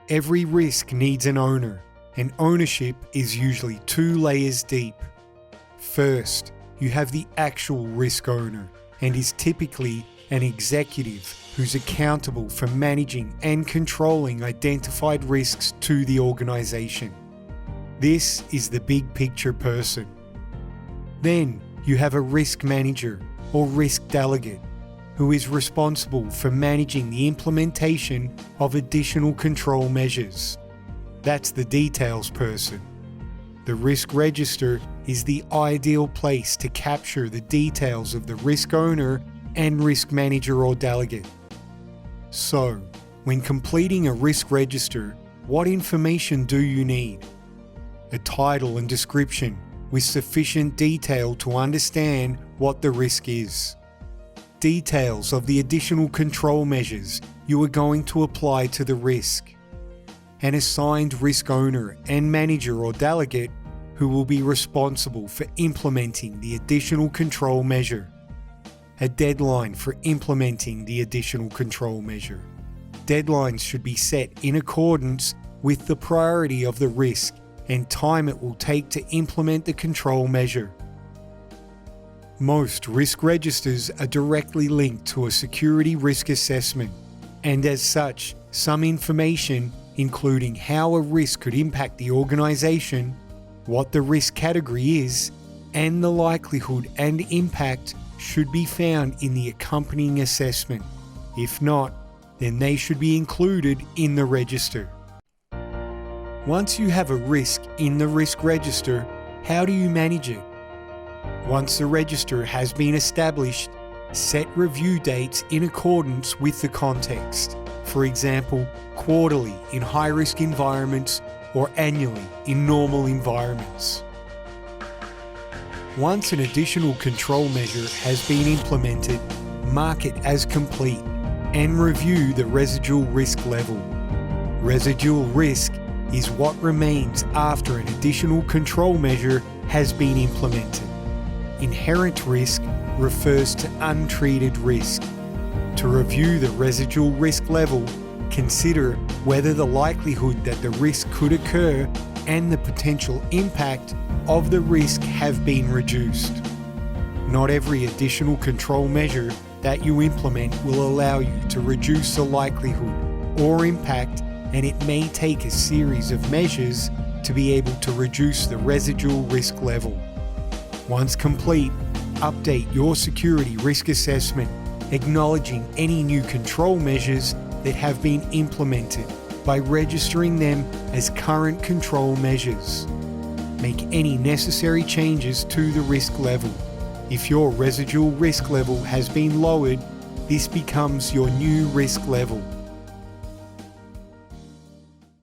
Every risk needs an owner, and ownership is usually 2 layers deep. First, you have the actual risk owner, and is typically an executive who's accountable for managing and controlling identified risks to the organization. This is the big picture person. Then you have a risk manager or risk delegate who is responsible for managing the implementation of additional control measures. That's the details person. The risk register is the ideal place to capture the details of the risk owner and risk manager or delegate. So, when completing a risk register, what information do you need? A title and description with sufficient detail to understand what the risk is. Details of the additional control measures you are going to apply to the risk. An assigned risk owner and manager or delegate who will be responsible for implementing the additional control measure. A deadline for implementing the additional control measure. Deadlines should be set in accordance with the priority of the risk and time it will take to implement the control measure. Most risk registers are directly linked to a security risk assessment, and as such, some information, including how a risk could impact the organization, what the risk category is, and the likelihood and impact should be found in the accompanying assessment. If not, then they should be included in the register. Once you have a risk in the risk register, how do you manage it? Once the register has been established, set review dates in accordance with the context. For example, quarterly in high-risk environments or annually in normal environments. Once an additional control measure has been implemented, mark it as complete and review the residual risk level. Residual risk is what remains after an additional control measure has been implemented. Inherent risk refers to untreated risk. To review the residual risk level, consider whether the likelihood that the risk could occur and the potential impact of the risk have been reduced. Not every additional control measure that you implement will allow you to reduce the likelihood or impact, and it may take a series of measures to be able to reduce the residual risk level. Once complete, update your security risk assessment, acknowledging any new control measures that have been implemented by registering them as current control measures. Make any necessary changes to the risk level. If your residual risk level has been lowered, this becomes your new risk level.